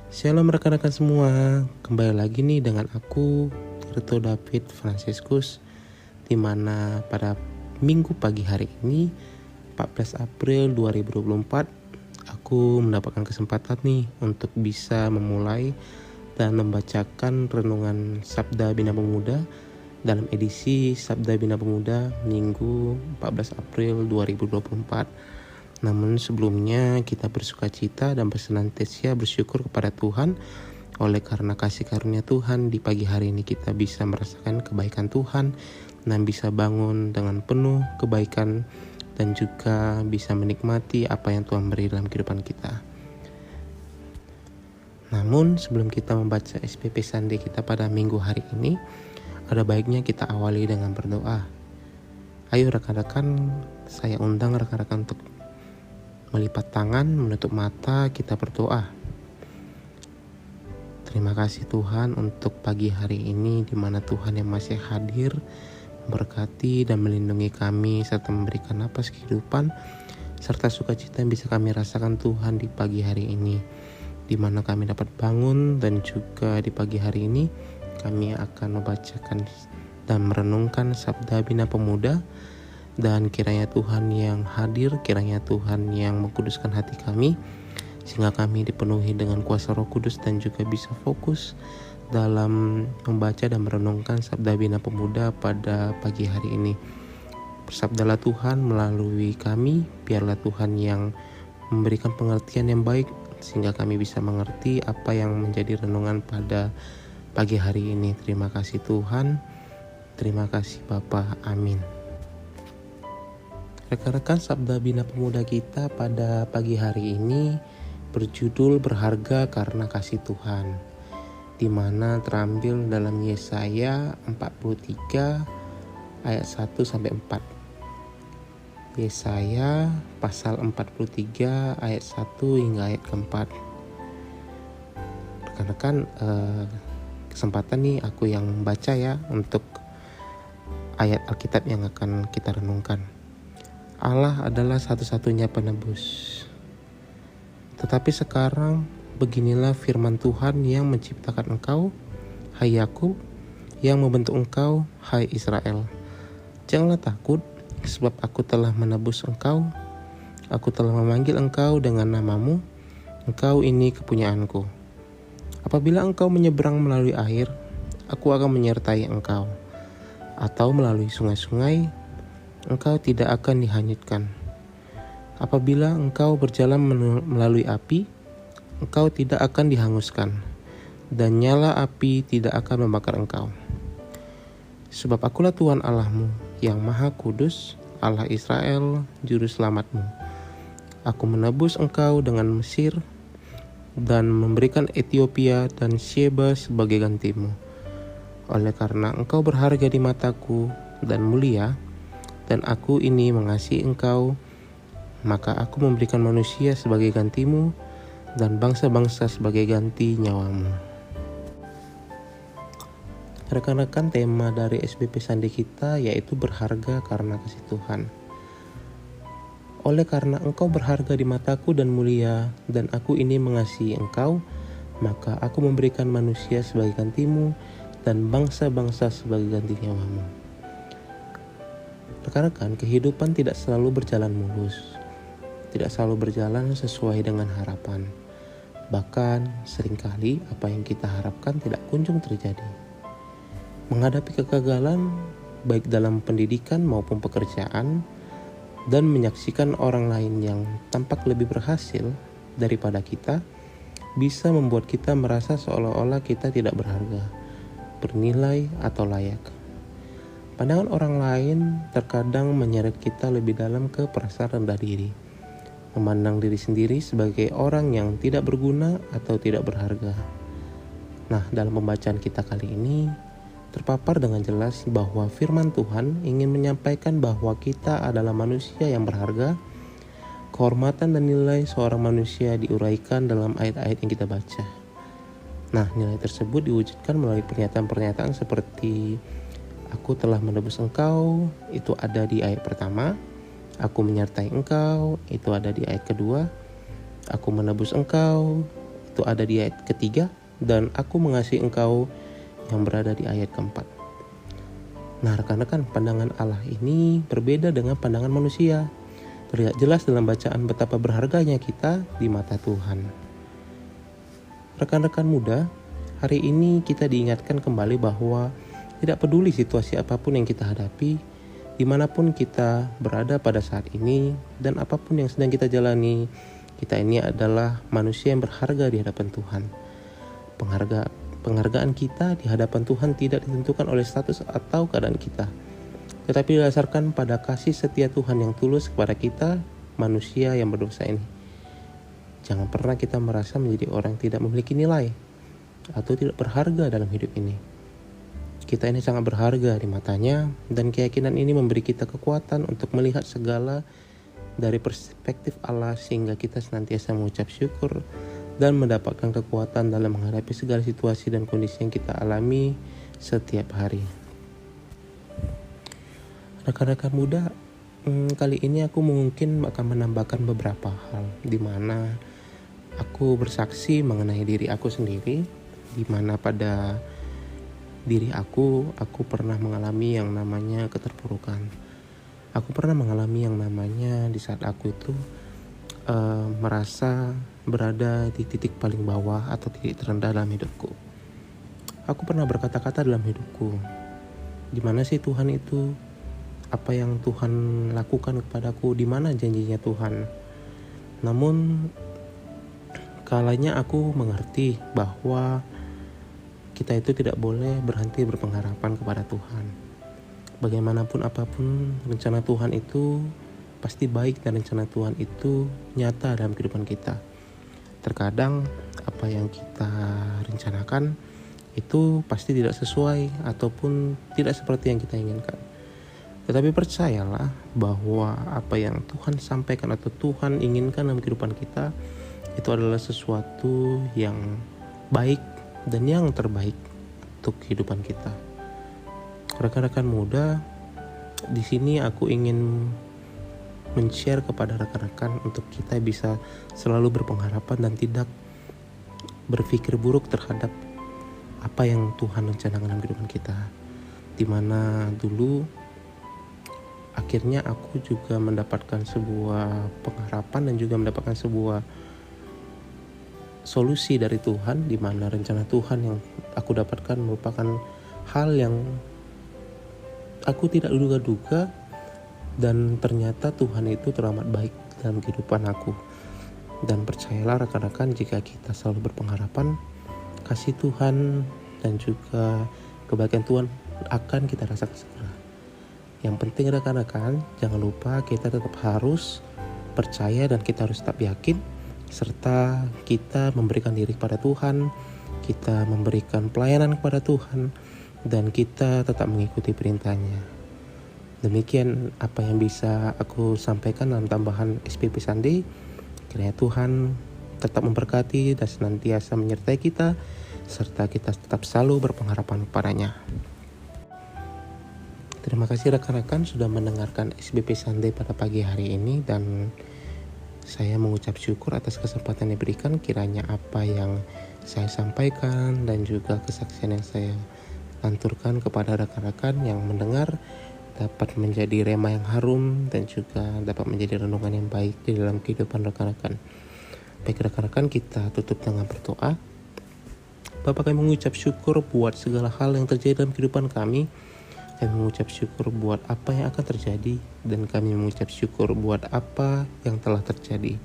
Shalom rekan-rekan semua, kembali lagi nih dengan aku, Tirto David Franciscus, di mana pada minggu pagi hari ini, 14 April 2024, aku mendapatkan kesempatan nih untuk bisa memulai dan membacakan renungan Sabda Bina Pemuda dalam edisi Sabda Bina Pemuda Minggu 14 April 2024. Namun sebelumnya kita bersukacita dan bersenantiasa bersyukur kepada Tuhan oleh karena kasih karunia Tuhan di pagi hari ini kita bisa merasakan kebaikan Tuhan dan bisa bangun dengan penuh kebaikan dan juga bisa menikmati apa yang Tuhan beri dalam kehidupan kita. Namun sebelum kita membaca SPP Sunday kita pada minggu hari ini, ada baiknya kita awali dengan berdoa. Ayo rekan-rekan, saya undang rekan-rekan untuk melipat tangan, menutup mata, kita berdoa. Terima kasih Tuhan untuk pagi hari ini di mana Tuhan yang masih hadir, memberkati dan melindungi kami serta memberikan napas kehidupan serta sukacita yang bisa kami rasakan Tuhan di pagi hari ini, di mana kami dapat bangun dan juga di pagi hari ini kami akan membacakan dan merenungkan Sabda Bina Pemuda. Dan kiranya Tuhan yang hadir, kiranya Tuhan yang mengkuduskan hati kami, sehingga kami dipenuhi dengan kuasa Roh Kudus dan juga bisa fokus dalam membaca dan merenungkan Sabda Bina Pemuda pada pagi hari ini. Bersabdalah Tuhan melalui kami, biarlah Tuhan yang memberikan pengertian yang baik, sehingga kami bisa mengerti apa yang menjadi renungan pada pagi hari ini. Terima kasih Tuhan, terima kasih Bapa, amin. Rekan-rekan, Sabda Bina Pemuda kita pada pagi hari ini berjudul Berharga Karena Kasih Tuhan, di mana terambil dalam Yesaya 43 ayat 1 sampai 4. Yesaya pasal 43 ayat 1 hingga ayat keempat. Rekan-rekan, kesempatan nih aku yang membaca ya untuk ayat Alkitab yang akan kita renungkan. Allah adalah satu-satunya penebus. Tetapi sekarang beginilah firman Tuhan yang menciptakan engkau, hai Yakub, yang membentuk engkau, hai Israel. Janganlah takut, sebab aku telah menebus engkau. Aku telah memanggil engkau dengan namamu. Engkau ini kepunyaanku. Apabila engkau menyeberang melalui air, aku akan menyertai engkau. Atau melalui sungai-sungai, engkau tidak akan dihanyutkan. Apabila engkau berjalan melalui api, engkau tidak akan dihanguskan, dan nyala api tidak akan membakar engkau. Sebab akulah Tuhan Allahmu, yang Maha Kudus, Allah Israel, Juru Selamatmu. Aku menebus engkau dengan Mesir, dan memberikan Ethiopia dan Sheba sebagai gantimu. Oleh karena engkau berharga di mataku dan mulia, dan aku ini mengasihi engkau, maka aku memberikan manusia sebagai gantimu dan bangsa-bangsa sebagai ganti nyawamu. Rekan-rekan, tema dari SPP Sunday kita yaitu berharga karena kasih Tuhan. Oleh karena engkau berharga di mataku dan mulia, dan aku ini mengasihi engkau, maka aku memberikan manusia sebagai gantimu dan bangsa-bangsa sebagai ganti nyawamu. Rekan-rekan, kehidupan tidak selalu berjalan mulus, tidak selalu berjalan sesuai dengan harapan. Bahkan seringkali apa yang kita harapkan tidak kunjung terjadi. Menghadapi kegagalan baik dalam pendidikan maupun pekerjaan, dan menyaksikan orang lain yang tampak lebih berhasil daripada kita, bisa membuat kita merasa seolah-olah kita tidak berharga, bernilai atau layak. Pandangan orang lain terkadang menyeret kita lebih dalam ke perasaan rendah diri, memandang diri sendiri sebagai orang yang tidak berguna atau tidak berharga. Nah, dalam pembacaan kita kali ini terpapar dengan jelas bahwa firman Tuhan ingin menyampaikan bahwa kita adalah manusia yang berharga. Kehormatan dan nilai seorang manusia diuraikan dalam ayat-ayat yang kita baca. Nah, nilai tersebut diwujudkan melalui pernyataan-pernyataan seperti aku telah menebus engkau, itu ada di ayat pertama. Aku menyertai engkau, itu ada di ayat kedua. Aku menebus engkau, itu itu ada di ayat ketiga, dan aku mengasihi engkau yang berada di ayat keempat. Nah rekan-rekan, pandangan Allah ini berbeda dengan pandangan manusia. Terlihat jelas dalam bacaan betapa berharganya kita di mata Tuhan. Rekan-rekan muda, hari ini kita diingatkan kembali bahwa tidak peduli situasi apapun yang kita hadapi, dimanapun kita berada pada saat ini, dan apapun yang sedang kita jalani, kita ini adalah manusia yang berharga di hadapan Tuhan. Penghargaan kita di hadapan Tuhan tidak ditentukan oleh status atau keadaan kita, tetapi didasarkan pada kasih setia Tuhan yang tulus kepada kita, manusia yang berdosa ini. Jangan pernah kita merasa menjadi orang yang tidak memiliki nilai atau tidak berharga dalam hidup ini. Kita ini sangat berharga di matanya, dan keyakinan ini memberi kita kekuatan untuk melihat segala dari perspektif Allah, sehingga kita senantiasa mengucap syukur dan mendapatkan kekuatan dalam menghadapi segala situasi dan kondisi yang kita alami setiap hari. Rekan-rekan muda, kali ini aku mungkin akan menambahkan beberapa hal di mana aku bersaksi mengenai diri aku sendiri, di mana pada diri aku pernah mengalami yang namanya keterpurukan. Aku pernah mengalami yang namanya di saat aku itu merasa berada di titik paling bawah atau titik terendah dalam hidupku. Aku pernah berkata-kata dalam hidupku, di mana sih Tuhan itu? Apa yang Tuhan lakukan kepadaku? Di mana janjinya Tuhan? Namun kalanya aku mengerti bahwa kita itu tidak boleh berhenti berpengharapan kepada Tuhan. Bagaimanapun apapun, rencana Tuhan itu pasti baik, dan rencana Tuhan itu nyata dalam kehidupan kita. Terkadang apa yang kita rencanakan itu pasti tidak sesuai ataupun tidak seperti yang kita inginkan. Tetapi percayalah bahwa apa yang Tuhan sampaikan atau Tuhan inginkan dalam kehidupan kita itu adalah sesuatu yang baik dan yang terbaik untuk kehidupan kita. Rekan-rekan muda, di sini aku ingin men-share kepada rekan-rekan untuk kita bisa selalu berpengharapan dan tidak berpikir buruk terhadap apa yang Tuhan rencanakan dalam kehidupan kita. Dimana dulu akhirnya aku juga mendapatkan sebuah pengharapan dan juga mendapatkan sebuah solusi dari Tuhan, di mana rencana Tuhan yang aku dapatkan merupakan hal yang aku tidak duga-duga, dan ternyata Tuhan itu teramat baik dalam kehidupan aku. Dan percayalah rekan-rekan, jika kita selalu berpengharapan, kasih Tuhan dan juga kebaikan Tuhan akan kita rasakan segera. Yang penting rekan-rekan, jangan lupa kita tetap harus percaya dan kita harus tetap yakin, serta kita memberikan diri kepada Tuhan, kita memberikan pelayanan kepada Tuhan, dan kita tetap mengikuti perintahnya. Demikian apa yang bisa aku sampaikan dalam tambahan SPP Sunday. Kiranya Tuhan tetap memberkati dan senantiasa menyertai kita, serta kita tetap selalu berpengharapan kepadanya. Terima kasih rekan-rekan sudah mendengarkan SPP Sunday pada pagi hari ini, dan saya mengucap syukur atas kesempatan yang diberikan. Kiranya apa yang saya sampaikan dan juga kesaksian yang saya lanturkan kepada rekan-rekan yang mendengar dapat menjadi rema yang harum dan juga dapat menjadi renungan yang baik di dalam kehidupan rekan-rekan. Baik rekan-rekan, kita tutup dengan berdoa. Bapa, kami mengucap syukur buat segala hal yang terjadi dalam kehidupan kami. Kami mengucap syukur buat apa yang akan terjadi, dan kami mengucap syukur buat apa yang telah terjadi.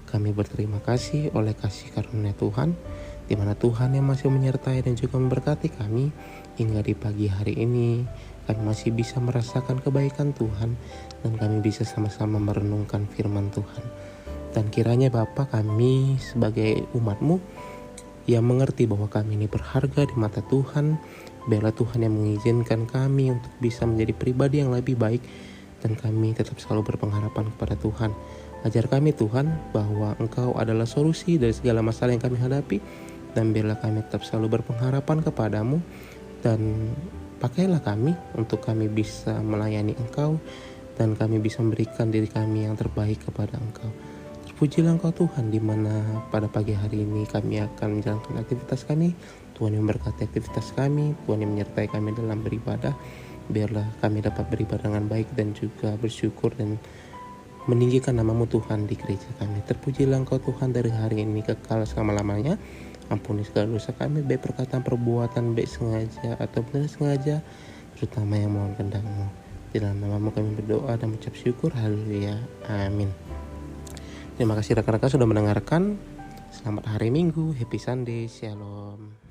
Kami berterima kasih oleh kasih karunia Tuhan, di mana Tuhan yang masih menyertai dan juga memberkati kami hingga di pagi hari ini. Kami masih bisa merasakan kebaikan Tuhan, dan kami bisa sama-sama merenungkan firman Tuhan. Dan kiranya Bapa, kami sebagai umat-Mu yang mengerti bahwa kami ini berharga di mata Tuhan, biarlah Tuhan yang mengizinkan kami untuk bisa menjadi pribadi yang lebih baik, dan kami tetap selalu berpengharapan kepada Tuhan. Ajar kami Tuhan bahwa Engkau adalah solusi dari segala masalah yang kami hadapi, dan biarlah kami tetap selalu berpengharapan kepadamu, dan pakailah kami untuk kami bisa melayani Engkau, dan kami bisa memberikan diri kami yang terbaik kepada Engkau. Terpujilah Engkau Tuhan, di mana pada pagi hari ini kami akan menjalankan aktivitas kami. Tuhan yang memberkati aktivitas kami, Tuhan yang menyertai kami dalam beribadah. Biarlah kami dapat beribadah dengan baik dan juga bersyukur dan meninggikan nama-Mu Tuhan di gereja kami. Terpujilah Engkau Tuhan dari hari ini kekal selama-lamanya. Ampuni segala dosa kami, baik perkataan, perbuatan, baik sengaja atau tidak sengaja, terutama yang mohon kehendak-Mu. Di dalam nama-Mu kami berdoa dan mengucap syukur. Haleluya. Amin. Terima kasih rekan-rekan sudah mendengarkan. Selamat hari Minggu. Happy Sunday. Shalom.